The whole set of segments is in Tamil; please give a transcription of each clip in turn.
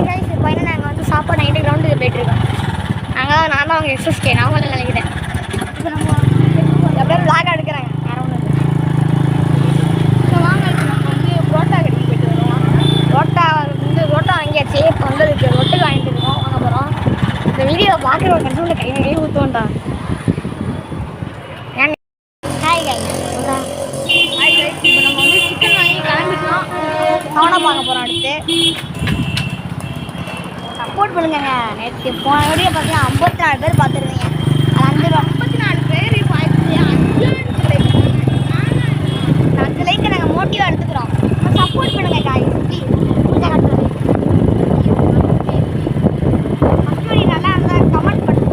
கைஸ் இப்போ என்ன நாங்கள் வந்து சாப்பாடு நைட்டு கிரவுண்டுக்கு போயிட்டுருக்கோம். நாங்கள் நான் தான் அவங்க எஸ்எஸ்கே நான் தான் நினைக்கிறேன். இப்போ நம்ம எப்படியும் விளாக் எடுக்கிறாங்க வேறு ஒன்று இப்போ வாங்க. நம்ம வந்து புரோட்டா கடைக்கு போயிட்டு வருவோம். புரோட்டா வாங்கியாச்சு. இப்போ வந்து அதுக்கு ரொட்டுக்கு வாங்கிட்டு இருக்கோம் வாங்க போகிறோம். இந்த வீடியோ பார்க்குற ஒரு கன்சூமில் கை ஊற்றுவோண்டா. ஹாய் கைஸ் ஹாய் கைஸ் இப்போ நம்ம வந்து சிக்கன் வாங்கி கிளம்பிட்டோம். சவனா பார்க்க போகிறோம். அடுத்து சப்போர்ட் பண்ணுங்க. நேற்று போன வீடியோ பார்த்தீங்கன்னா 54 பேர் பார்த்துருக்கீங்க. அது 54 பேர் இப்போ 5 லைக்கு நாங்கள் மோட்டிவாக எடுத்துக்கிறோம். சப்போர்ட் பண்ணுங்க காய் சுற்றி பூஜை கட்டுறது மற்றபடி நல்லா இருந்தால் கமெண்ட் பண்ணுங்க.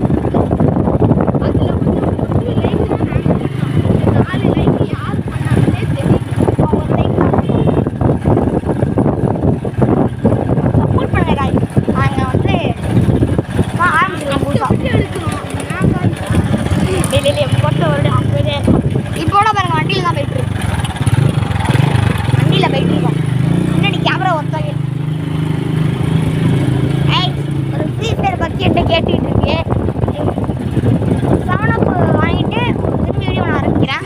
அதில் கொஞ்சம் லைக் 4 லைக் யார் பண்ணாலே தெரியும். ஒரு லைக் சப்போர்ட் பண்ணுங்க காய். நாங்கள் வந்து ஆரம்பிச்சிருக்கோம் போட்டு ஒரு இப்போட பாருங்க வண்டியில் தான் போயிட்டு இருக்கோம். வண்டியில் போயிட்டு இருக்கோம். முன்னாடி கேமரா ஒருத்தாங்க ஒரு ஃப்ரீ ஃபயர் பற்றி என்கிட்ட கேட்டுக்கிட்டு இருக்கு. 7up வாங்கிட்டு திரும்பி வீடியோ நான் ஆரம்பிக்கிறேன்.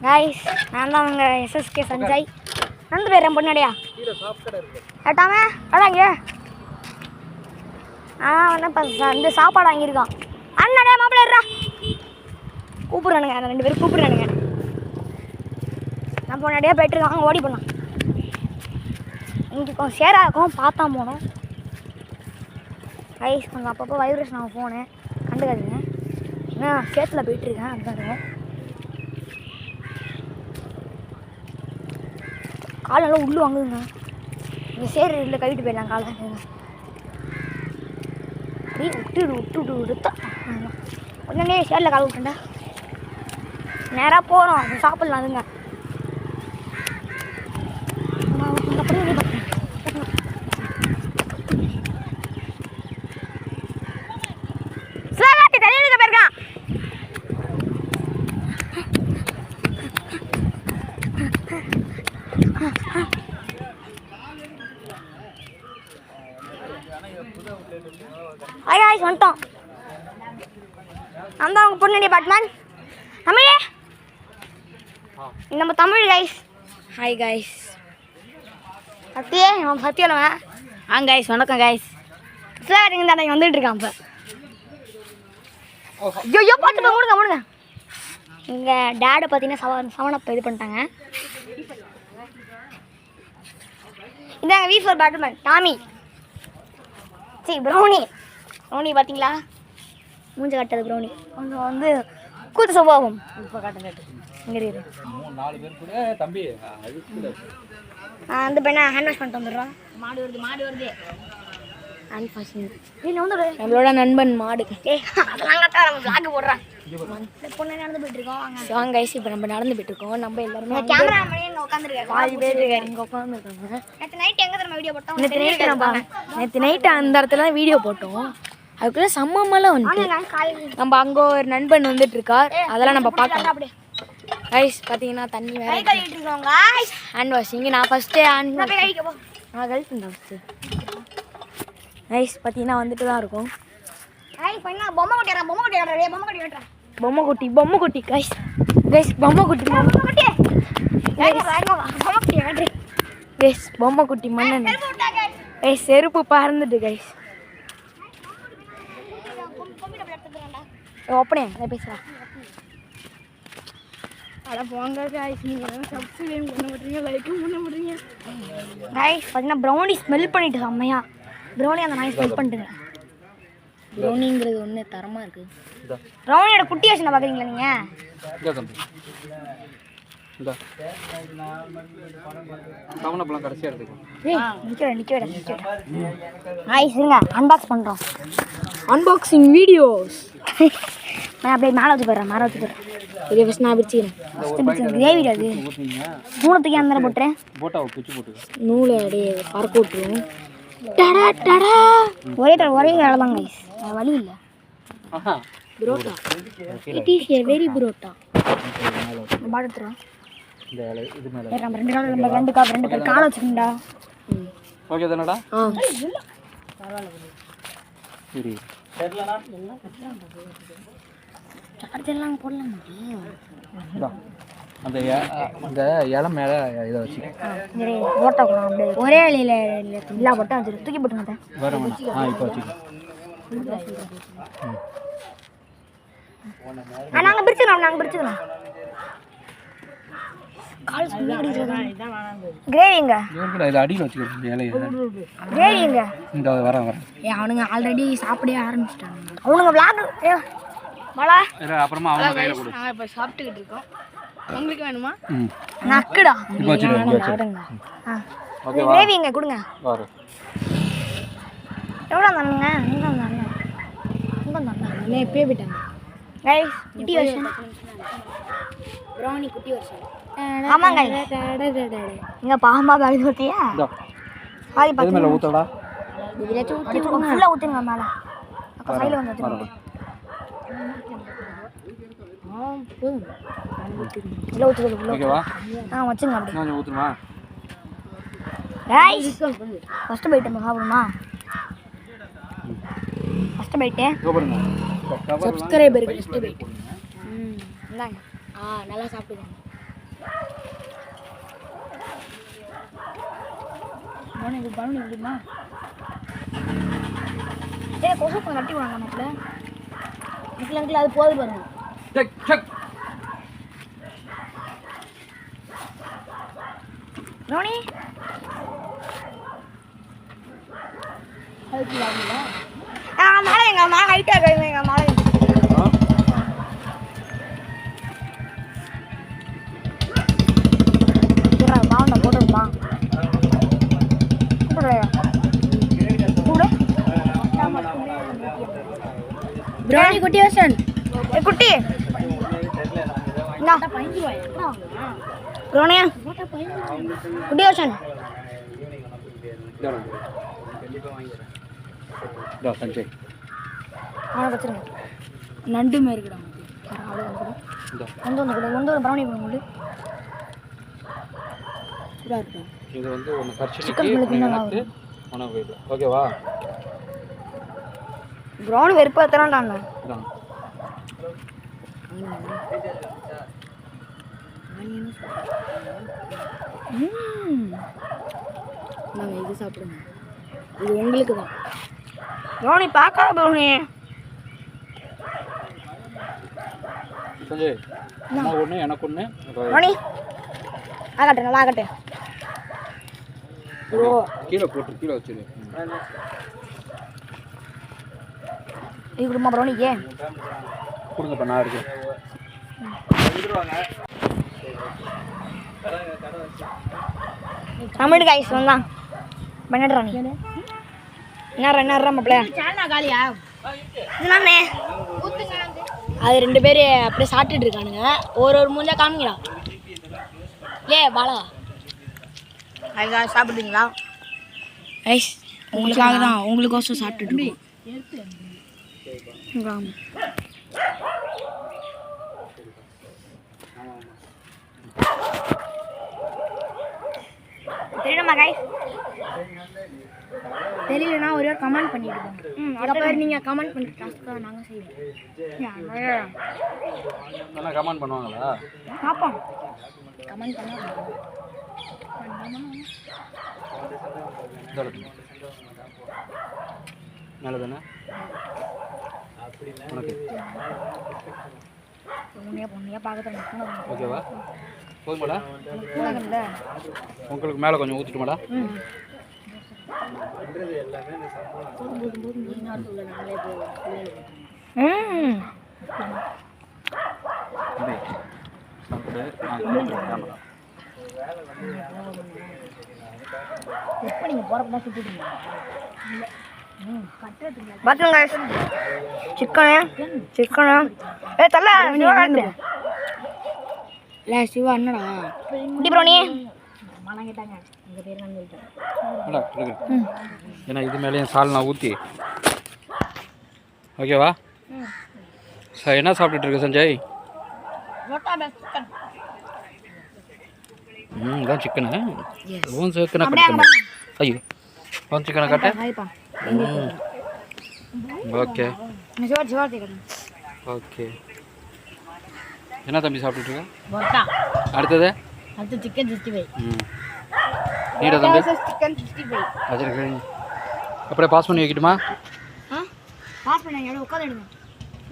கைஸ் நான் தான் அவங்க எஸ்எஸ்கே சஞ்சய். நடந்து போயிடுறேன் பொண்ணாடியா கேட்டாமே அடாங்க. வந்து இப்போ வந்து சாப்பாடு வாங்கியிருக்கான். அண்ணாடே மாப்பிள்ளா கூப்பிட்றானுங்க. 2 பேரும் கூப்பிட்றானுங்க. நான் பொண்ணாடியாக போய்ட்டுருக்கான். ஓடி போடலாம். இங்கே கொஞ்சம் சேராக இருக்கும் பார்த்தா போகணும். ஐஸ் கொஞ்சம் அப்பப்போ வைப்ரேஷன் ஆகும் ஃபோனு கண்டுக்காதீங்க. ஏன்னா சேத்துல போயிட்டுருக்கேன். அதுதான் காலெல்லாம் உள்ளு வாங்குதுங்க. இங்கே சேரு இல்லை கவிட்டு போயிடலாம் காலை விட்டு உடனே சேரில் கால் விட்டுண்டா நேராக போகிறோம். அது சாப்பிட்லாம். அதுங்க சிவகார்த்தி தலையிலுக்க போயிருக்கான். ஹாய் வந்துட்டோம். அந்த அவங்க பொண்ணு டிபார்ட்மெண்ட் தமிழே நம்ம தமிழ் கைஸ். ஹாய் கைஸ் சத்தியே நம்ம சத்தியலவன். கைஸ் வணக்கம் கைஸ். சார் இங்கே தான் வந்துட்டு இருக்கான். இப்போ ஐயோ பார்த்துட்டு முடுங்க முடுங்க. இங்கே டேடை பார்த்தீங்கன்னா 7up இது பண்ணிட்டாங்க. இந்தாங்க V4 பேட்மேன் டாமி. சரி ப்ரௌனி பார்த்தீங்களா மூஞ்ச கட்டது ப்ரௌனி கொஞ்சம் வந்து கூத்து சுபாவம். இப்போ காட்டுங்க இங்கே இருக்கு 4 பேர் கூட தம்பி அந்த பையனை ஹேண்ட் வாஷ் பண்ணிட்டு வந்துடுறோம். மாடு வருது ஹேண்ட் வாஷிங் வீட்டில் வந்து நம்மளோட நண்பன் மாடு. அதெல்லாம் கட்டா நம்ம பிளாக் போடுறான். பொண்ணு நடந்து போயிட்டு இருக்கோம். வாங்க கைஸ் இப்போ நம்ம நடந்து போயிட்டு இருக்கோம். நம்ம எல்லாருமே கேமரா மணின்னு உட்காந்துருக்காரு. 4 பேர் இங்கே உட்காந்துருக்காங்க. நேற்று நைட் எங்கே தெரியுமா வீடியோ போட்டோம்? நேற்று நைட்டு அந்த இடத்துல தான் வீடியோ போட்டோம். அதுக்குள்ள சம்மமெல்லாம் வந்துட்டு நம்ம அங்கே ஒரு நண்பன் வந்துட்டு இருக்கார். அதெல்லாம் நம்ம பார்க்கலாம். கைஸ் பார்த்தீங்கன்னா தண்ணி வேறு ஹேண்ட் வாஷிங். நான் ஃபஸ்ட்டு ஹேண்ட் நான் கழிச்சுட்டேன் ஃபஸ்ட்டு. கைஸ் பார்த்தீங்கன்னா வந்துட்டு தான் இருக்கும். பொம்மை குட்டி கைஸ் பொம்மை குட்டி மண்ணன் கைஸ் செருப்பு பறந்துட்டு கைஸ். ஓப்பனே அதை பேசுகிறேன். அதான் போங்க கைஸ். நீங்கள் சப்ஸ்கிரைப் பண்ண மாட்டீங்க லைக்கும் பண்ண மாட்டீங்க கைஸ். பார்த்தீங்கன்னா ப்ரௌனி ஸ்மெல் பண்ணிட்டு செம்மையா ப்ரௌனி அந்த நாய் ஸ்மெல் பண்ணிட்டுங்க. ப்ரௌனிங்கிறது ஒன்று தரமாக இருக்குது. ப்ரௌனியோட குட்டி வச்சுனா பார்க்குறீங்களா நீங்கள்? அன்பாக்ஸ் பண்ணுறோம். அன்பாக்சிங் வீடியோஸ் நான் அப்படியே மேலே வச்சு போயிடுறேன். இதே ஃபஸ்ட் நான் பிரிச்சுக்கிறேன். கிரேவி அது மூணத்துக்கு அந்த போட்டுறேன். நூலை அப்படியே பறக்க விட்டுருவோம். ஒரே வேலை தான் கைஸ். வழி இல்லை. Parotta it is a very parotta பாட்டு எடுத்துருவோம். இந்த இலை இது மேலே நம்ம ரெண்டு பேர் காலை வச்சுக்கண்டா. ஓகே தானடா? சரி சார்ஜ் எல்லாம் போடலாம். அந்த அந்த இலை மேலே இதை வச்சு போட்டா கூட அப்படியே ஒரே இலையில எல்லா போட்டா வச்சு தூக்கி போட்டுங்க. வேற வேணாம். இப்போ வச்சுக்கோ. நாங்கள் பிரிச்சுக்கலாம். கிரேவிங்க இதை அடியில் வச்சுக்கிறோம் இலையை. கிரேவிங்க இந்த வரேன் அவனுங்க ஆல்ரெடி சாப்பிடவே ஆரம்பிச்சிட்டாங்க. அவனுங்க விளாடு மழை அப்புறமா அவங்க கையில் கொடு. நாங்கள் இப்போ சாப்பிட்டுக்கிட்டு இருக்கோம். உங்களுக்கு வேணுமா? நக்குடா இப்போ வச்சுருங்க. கிரேவிங்க கொடுங்க. எவ்வளோ தானுங்க? இங்கே தானே இப்பயே போயிட்டாங்க. கைஸ் குட்டி வருஷன் ப்ரௌனி குட்டி வருஷன். ஆமாங்க இங்கே பாம்பா பேக் ஊற்றியா? பாதி பத்து மேலே ஊற்றடா. இதில் ஊற்றி ஃபுல்லாக ஊற்றுங்க மேலே. அப்போ சைடில் வந்து ஊற்றுங்க. போதும் இல்லை ஊற்றுது. ஓகேவா? வச்சுங்க அப்படி கொஞ்சம் ஊற்றுமா? ஃபஸ்ட்டு போயிட்டு சாப்பிடுமா? ஃபஸ்ட்டு போயிட்டு சப்ஸ்கிரைபருக்கு ஃபஸ்ட்டு போயிட்டு இந்தாங்க. நல்லா சாப்பிடுவாங்க. பலூன் எப்படிமா? கொசு கட்டி விடுவாங்க நமக்குள்ள அது போது பாருங்க. ரோனி மேலே எங்க மேலே ஹைட்டாக கைங்க. எங்கள் மேலே பாவண்டா போட்டுருப்பா ப்ரௌனி குட்டி வசன் குட்டி ப்ரௌனியா குட்டி வசன் சஞ்சய் வச்சுருங்க. நண்டு மாரி இருக்குடா. ஒன்று ப்ரௌனி பண்ணுங்க. இது வந்து ஒன்று கரிச்சு உணவு. ஓகேவா? ப்ரௌனி வெறுப்பாக எத்தனாண்டாங்க. நாங்கள் இது சாப்பிடுங்க. இது உங்களுக்கு தான் ப்ரௌனி. பார்க்காத ப்ரௌனி சஞ்சய் ஒன்று எனக்கு ஒன்று ப்ரௌனி ஆகட்டும். நல்லா ஆகட்டும். கீழே போட்டு கீழே வச்சிரு. இது கொடுமா ப்ரௌனிக்கு கொடுங்கப்பா. நான் இருக்கு தமிழ் காய்ஸ் வந்தான் பண்ணிடுறான். என்ன மாப்பிள்ள இதுதானே? அது ரெண்டு பேர் அப்படியே சாப்பிட்டுட்டு இருக்கானுங்க. ஒரு மூஞ்சா காமிங்களா? பாலா அதுக்காக சாப்பிடுறீங்களா? ஐஸ் உங்களுக்காக தான், உங்களுக்கோசம் சாப்பிட்டுட்டு இருக்கோம். தெரியுமா கைஸ்? தெரியலனா ஒரே ஒரு கமெண்ட் பண்ணிடுங்க. அதுக்கப்புறம் நீங்கள் கமெண்ட் பண்ணி டாஸ்க்காக நாங்கள் செய்வோம். நல்லா கமெண்ட் பண்ணுவாங்களா? பார்ப்போம். கமெண்ட் பண்ணால் மேலே தானே உனக்கு பொண்ணையாக பார்க்க. ஓகேவா? போதுமாடா? உங்களுக்கு மேலே கொஞ்சம் ஊற்றிட்டுமாடா? எப்போ நீங்கள் போகிறப்ப சுற்றிட்டீங்க? பார்த்துங்க சிக்கனு தள்ள இல்லை சிவா என்னடா குட்டி ப்ரௌனி மனம் கேட்டாங்க. எங்கள் பேர் நான் சொல்லிட்டேன். ஏன்னா இது மேலேயும் சால் நான் ஊற்றி. ஓகேவா? என்ன சாப்பிட்டுட்டு இருக்க சஞ்சய்? இதான் சிக்கனு உன் சிக்கனை அப்படியே கட் அங்க பண்ணு. பாருங்க. ஐயோ உன் சிக்கனை கட்ட ஹாய்ப்பா. ஓகே ஜோர் கேட்கணும். ஓகே என்ன தம்பி சாப்பிட்டுட்டு இருக்க? பொரோட்டா. அடுத்தது அடுத்து சிக்கன் 65. நீடா தம்பி சிக்கன் 65. வச்சிருக்கேன். அப்படியே பாஸ் பண்ணி வைக்கட்டுமா? பாஸ் பண்ணி எவ்வளோ உட்காந்துடுங்க.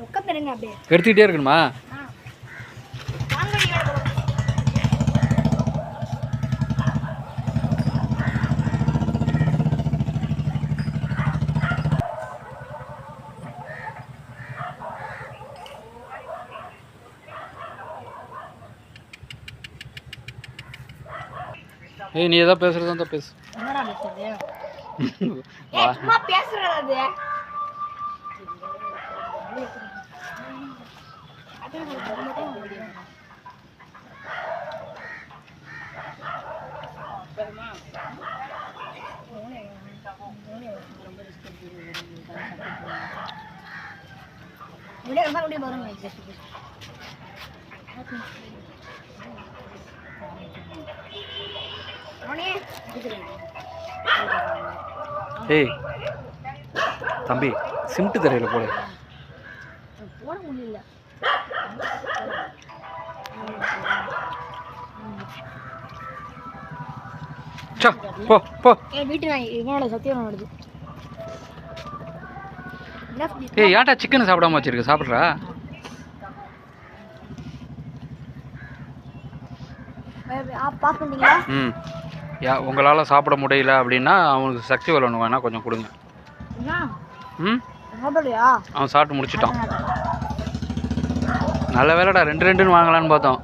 உட்காந்துடுங்க அப்படியே. எடுத்துக்கிட்டே இருக்கணுமா? ஏய் நீ ஏதோ பேசுறது தான் பேசு. என்னடா பேசுறது? வா. சும்மா பேசுறது அது. ஏய் தம்பி சிமெண்ட் தரையில் போடு. போட முடியல. சா போ போ. வீட்டு நாய் இவனோட சத்தியம் வருது. ஏய் ஏன்டா சிக்கன் சாப்பிடாம வச்சிருக்க? சாப்பிட்றா. பாஸ் பண்ணிட்டீங்களா? ம் உங்களால் சாப்பிட முடியல அப்படின்னா அவனுக்கு சக்தி வரணும் வேணா கொஞ்சம் கொடுங்க. ம் சாப்பிடலையா? அவன் சாப்பிட்டு முடிச்சிட்டான். நல்ல வேலைடா 2 வாங்கலான்னு பார்த்தோம்.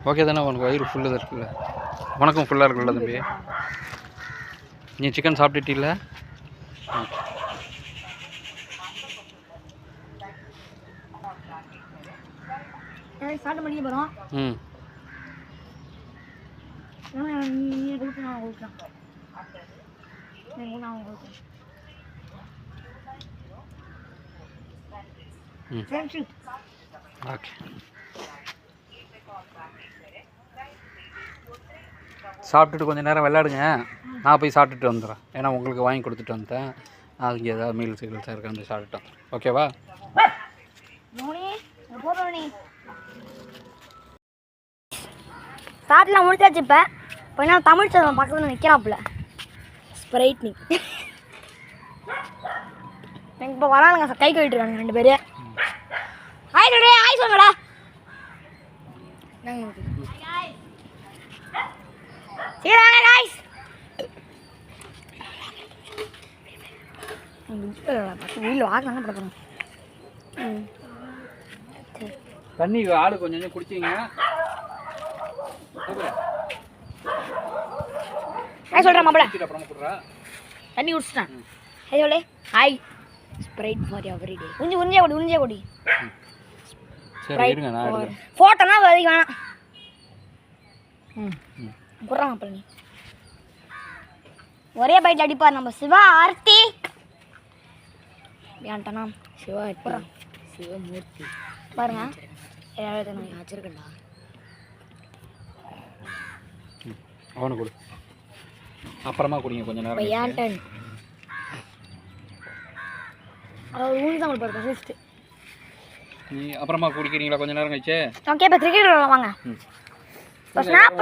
ஓகே தானே உனக்கு வயிறு ஃபுல்லாக இருக்குல்ல? உனக்கும் ஃபுல்லாக இருக்குல்ல தம்பி? நீ சிக்கன் சாப்பிட்டுட்டில்ல? சாப்பிட்டு முடிக்க போகிறோம். ம் ஓகே சாப்பிட்டுட்டு கொஞ்சம் நேரம் விளையாடுங்க. நான் போய் சாப்பிட்டுட்டு வந்துடுறேன். ஏன்னா உங்களுக்கு வாங்கி கொடுத்துட்டு வந்துட்டேன். அதுக்கு ஏதாவது மீல்ஸ் கீல்ஸாக இருக்கான்னு சாப்பிட்டுட்டோம். ஓகேவா? சாப்பிட்லாம் முடிச்சாச்சு. இப்போ என்ன தமிழ் சேனல் பக்கத்தில் நிற்கிறாப்புல ஸ்ப்ரைட் நீ எனக்கு இப்போ வரானுங்க. கை கழிட்டு இருக்கானுங்க 2 பேர். ஆய் சொல்றே ஆய் சொல்லுங்கடா. சரி வாங்க गाइस. வீட்டில் வாங்க போகிறோம். தண்ணி ஆளு கொஞ்சம் குடிச்சிங்க. ஹாய் சொல்கிறேன் மாப்பிள. தண்ணி குடிச்சிட்டேன். ஹாய் சொல்லு. Hi Sprite for every day. உறிஞ்சே கொடி. சரி இருங்க நான் எடுக்கிறேன். ஃபோட்டோனா வரைக்கும் வேணாம். குடுறா மாப்பிள நீ. ஒரே பைட் அடிப்பார் நம்ம சிவா ஆர்த்தி. ஏன்ட்டனா சிவா எடுப்பான். சிவமூர்த்தி பாருங்க. ஏதாவது நான் வச்சிருக்கேன்டா. அவனு கொடு. அப்புறமா குடிங்க கொஞ்சம் நேரம். ஏன்டன் ஊனி தான் கொடுப்பாரு ஃபர்ஸ்ட். நீ அப்புறமா குடிக்கிறீங்களா கொஞ்சம் நேரம் கழிச்சு? ஓகே இப்போ கிரிக்கெட் விளையாடலாம் வாங்க. ஸ்னாப்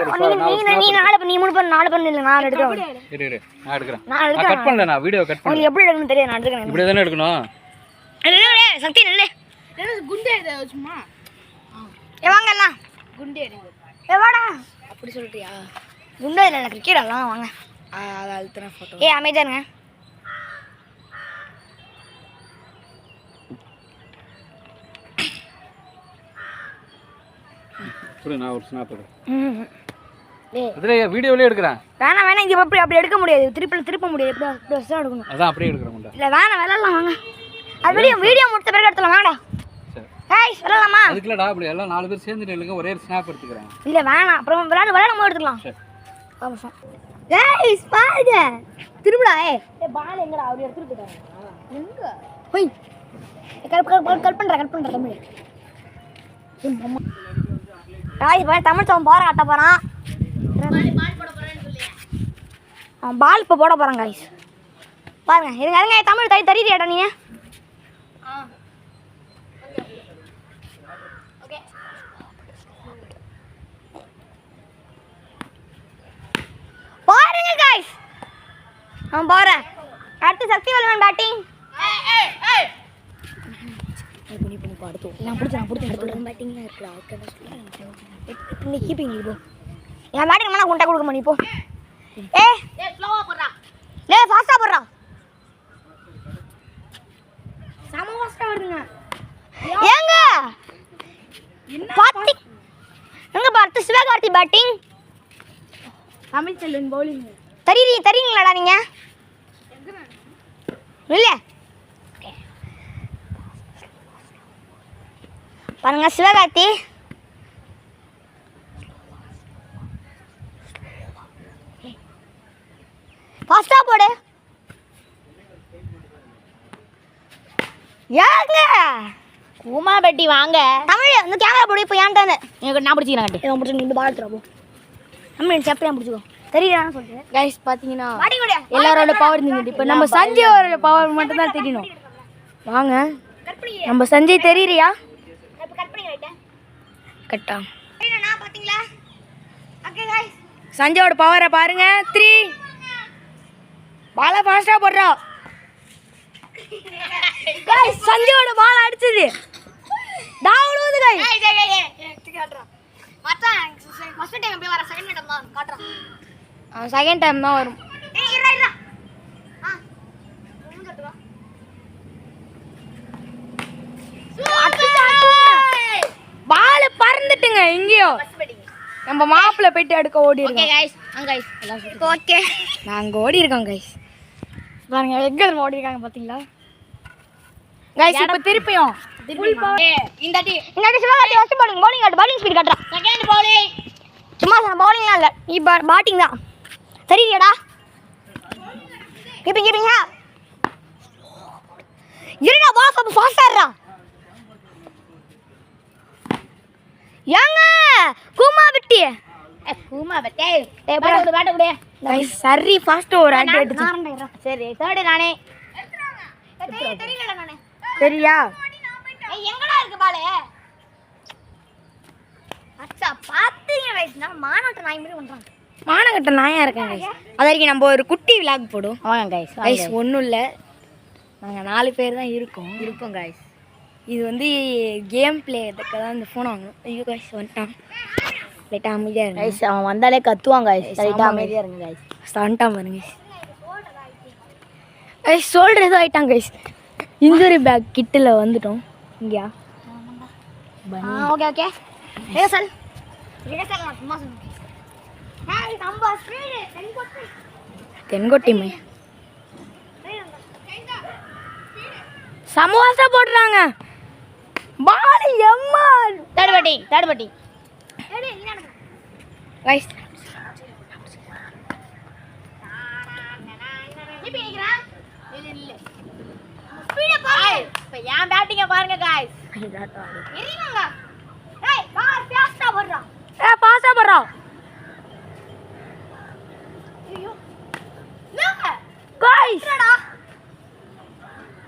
நீ மூணு பண்ணு 4 பண்ணு இல்ல நான் எடுக்கறேன். இரு நான் எடுக்கறேன். நான் கட் பண்ணல. நான் வீடியோ கட் பண்ணல. உங்களுக்கு எப்படி எடுக்கணும் தெரியாது. நான் எடுக்கறேன். இப்படி தானே எடுக்கணும். இல்ல சக்தி இல்ல. என்ன குண்டே இது சும்மா. ஏ வாங்க எல்லாம் குண்டே எடுங்க. ஏ வாடா. அப்படி சொல்றியா? குண்டே இல்ல நான் கிரிக்கெட் எல்லாம் வாங்க. அத அல்ட்ரா போட்டோ. ஏ அமைதியாங்க. புடி நான் ஒரு ஸ்னாப் எடுக்கிறேன். இதுல வீடியோலயே எடுக்கறேன். வேணாம் இது அப்படி எடுக்க முடியாது. திருப்ப முடியாது. இப்படி வச்சா எடுக்கணும். அதான் அப்படியே எடுக்கறேன். இல்ல வேணாம் விளையாடலாம் வாங்க. அது வீடியோ முடிச்ச பிறகு எடுத்துலாம் வாங்கடா. சரி கைஸ் வரலாமா? அதுக்குலடா அப்படி எல்லாம் 4 பேர் சேர்ந்து நில்லுங்க, ஒரே ஒரு ஸ்னாப் எடுத்துக்கிறேன். இல்ல வேணாம், அப்புறம் விளையாடும் போது எடுத்துக்கலாம். கைஸ் பாருங்க திரும்படா. பால் எங்கடா? அவர் எடுத்துட்டு போயிட்டாங்க. எங்க போய் கட் பண்ற தமிழ். கைஸ் தமிழ் சவுண்ட் போற கட்ட போறான். பால் இப்போ போட போறான் கைஸ். பாருங்க இருங்க தமிழ் தெரியுறியாடா நீ? பாருங்க கைஸ், நான் போறேன். அடுத்து சக்தி வல்லவன் பேட்டிங். நான் பிடிச்சேன் பேட்டிங்லாம் இருக்குடா. நீ கீப்பிங் போ. என் பேட்டிங் மேலே குண்டா கொடுக்க மாட்டேன். இப்போ ஸ்லோவா போடுறா, ஃபாஸ்டா போடுறா. சம ஃபாஸ்டா வருதுங்க. ஏங்க பாத்தி எங்க பார்த்து சிவகார்த்தி பேட்டிங், தமிழ் செல்வன் பவுலிங். தெரியுங்களாடா நீங்க? இல்ல பாருங்க சிவகார்த்தி ஃபாஸ்டா போடு. ஏங்க உமா பெட்டி வாங்க. தமிழ் இந்த கேமரா போடு. இப்போ ஏன்டானே நான் பிடிச்சிக்கிறேன். கட்டி இவன் பிடிச்சி இந்த பால் தரப்போ நம்ம செப்பையா பிடிச்சிக்கோ. தெரியுதான்னு சொல்லிட்டு கைஸ் பார்த்தீங்கன்னா எல்லாரோட பவர் இருந்துட்டு இப்போ நம்ம சஞ்சயோட பவர் மட்டும் தான் தெரியணும். வாங்க நம்ம சஞ்சய் தெரியறியா? கட்டா சஞ்சயோட பவரை பாருங்க. 3 பாலை ஃபாஸ்டா போடுறோம். சஞ்சயோட பால் அடிச்சது டாவுலுது கைஸ். செகண்ட் டைம் தான் வரும். பால் பறந்துட்டுங்க எங்கேயோ. நம்ம மாப்பிள்ள போயிட்டு எடுக்க ஓடி இருக்கோம். ஓகே நாங்க ஓடி இருக்கோம் கைஸ். பாருங்க எங்க ஓடி இருக்காங்க பாத்தீங்களா கைஸ்? இப்போ திருப்பியும் இந்த சிவகார்த்தி ஃபர்ஸ்ட் பவுலிங் ஸ்பீட் காட்டுறா. செகண்ட் பவுலிங் சும்மா பவுலிங்லாம் இல்லை, நீ பேட்டிங் தான். சரியாடா? கீப்பிங் இருடா பால் ரொம்ப ஃபாஸ்டா இருடா. ஏங்க கூமா பெட்டி பேட்ட குடு. சரி ஃபாஸ்ட் ஒரு அடி அடிச்சு. சரி தேர்ட் நானே. தெரியலடா நானே. சரியா? எங்கடா இருக்கு பால்? அச்சா பாத்தீங்க கைஸ், நான் மானட்ட நாய் மாதிரி பண்றாங்க. மானகட்ட நாயா இருக்கேன் கைஸ். அது வரைக்கும் நம்ம ஒரு குட்டி விலாக் போடுவோம். வாங்க கைஸ் ஒன்றும் இல்லை, நாங்கள் 4 பேர் தான் இருப்போம் கைஸ். இது வந்து கேம் பிளே இதுக்காக தான் இந்த ஃபோன் வாங்கணும். ஐயோ கைஸ் வந்துட்டான். லைட்டாக அமைதியாக இருங்க கைஸ். அவன் வந்தாலே கத்துவாங்க கைஸ். லைட்டாக அமைதியாக இருங்க கைஸ். வந்துட்டான் பாருங்க கைஸ். ஷோல்டர் ஏதோ ஆகிட்டான் கைஸ். இன்ஜுரி பேக் கிட்டில் வந்துட்டோம். இங்கேயா? ஓகே சார் தென்கொட்டி மை சமோசா போடுறாங்க. பால் எம்மா தேர்ட் பட்டி கைஸ். இப்போ ஏன் பேட்டிங்க பாருங்க கைஸ். எரியுங்க. ஏய் பால் ஃபாஸ்டா போடுறா. ஐயோ நோங்க கைஸ். என்னடா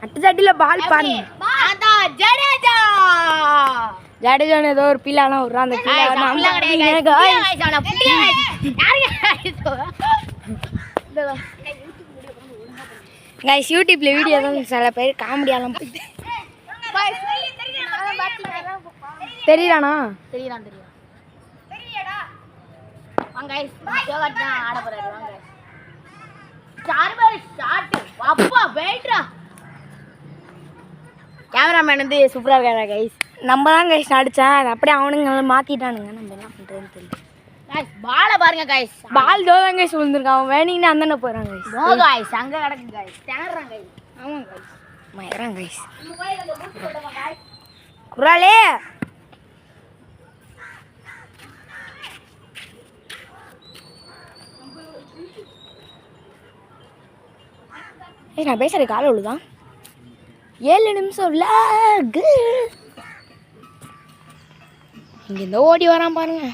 அட்டச்சட்டில பால் பாருங்க. அடா ஜடேஜா ஏதோ ஒரு பிள்ளைலாம் விடுறான். அந்த பிள்ளை கைஸ் யூடியூப்ல வீடியோ தான் சில பேர் காமெடியாலாம் தெரியுறானா? தெரியுறான். தெரியுடா. வாங்க கைஸ் யோகாட் தான் ஆட போறாரு. வாங்க சார்பர் ஷாட். அப்பா வெயிட்ரா. கேமராமேன் வந்து சூப்பரா இருக்காரா கைஸ். நம்ம தான் கைஸ் அடிச்சேன். அது அப்படியே அவனுங்க மாத்திட்டானுங்க. நம்ம என்ன பண்றதுன்னு தெரியல கைஸ். பாலை பாருங்க கைஸ். பால் தோதான் கைஸ் விழுந்திருக்கான். அவன் வேணிங்கன்னா அந்தானே போறான் கைஸ். நோ கைஸ் அங்க கிடக்கு கைஸ். தேடுறான் கைஸ். ஆமாம் கைஸ் மயறான் கைஸ். குறாலே நான் பேசுகிற காலை உள்ளுதான் 7 நிமிஷம் vlog. இங்கேருந்து ஓடி வரான் பாருங்க.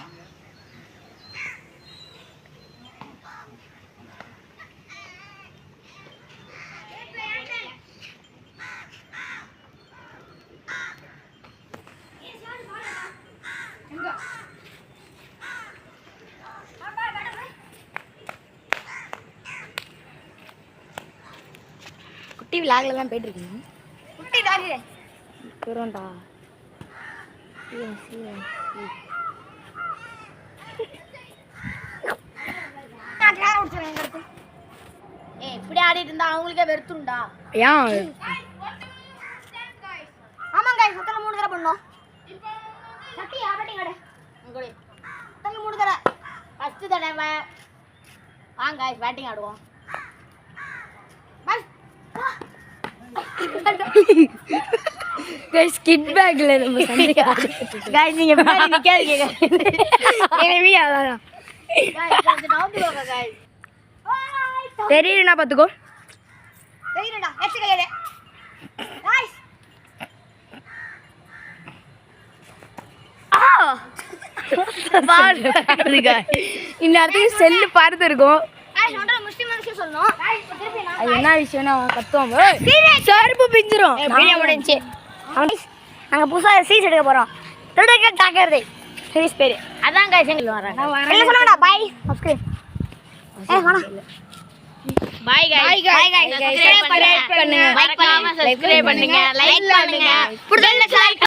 குட்டி விளாக்ல தான் போயிட்டு இருக்கீங்க. குட்டி டாடி போறோம்டா. இப்படி ஆடிட்டு இருந்தா அவங்களுக்கே வெறுத்துண்டா. ஏன்? ஆமாங்க மொத்தம் 3 தடவை பண்ணோம். சட்டி ஆபட்டிங் கடை உங்களே மொத்தம் 3 தடவை. ஃபர்ஸ்ட் தடவை வாங்க பேட்டிங் ஆடுவோம். गाइस किड बैग ले நம்ம சண்டைக்கு गाइस நீங்க பின்னாடி நிக்காதீங்க எங்க வீடியோ அதான் गाइस கொஞ்சம் நவுந்து போங்க गाइस தெரியுனா பாத்துக்கோ தெரியுடா எக்ஸ் கையில गाइस பாரு गाइस இந்த இடத்துல செல் பார்த்து இருக்கும் गाइस ஒன்றரை முஸ்லிம் மனுஷன் சொல்லணும் गाइस திருப்பி நான் அது என்ன விஷயம்னா கத்துவோம் செருப்பு பிஞ்சிரும் வீடியோ முடிஞ்சு நாங்கள் புதுசாக சீஸ் எடுக்க போகிறோம். திருடக்க தாக்கிறது சீஸ் பேர் அதான் காய் செஞ்சு வரேன். என்ன சொல்லுங்கடா பாய் சப்ஸ்கிரைப் பாய் காய் சப்ஸ்கிரைப் பண்ணுங்க லைக் பண்ணுங்க லைக் பண்ணுங்க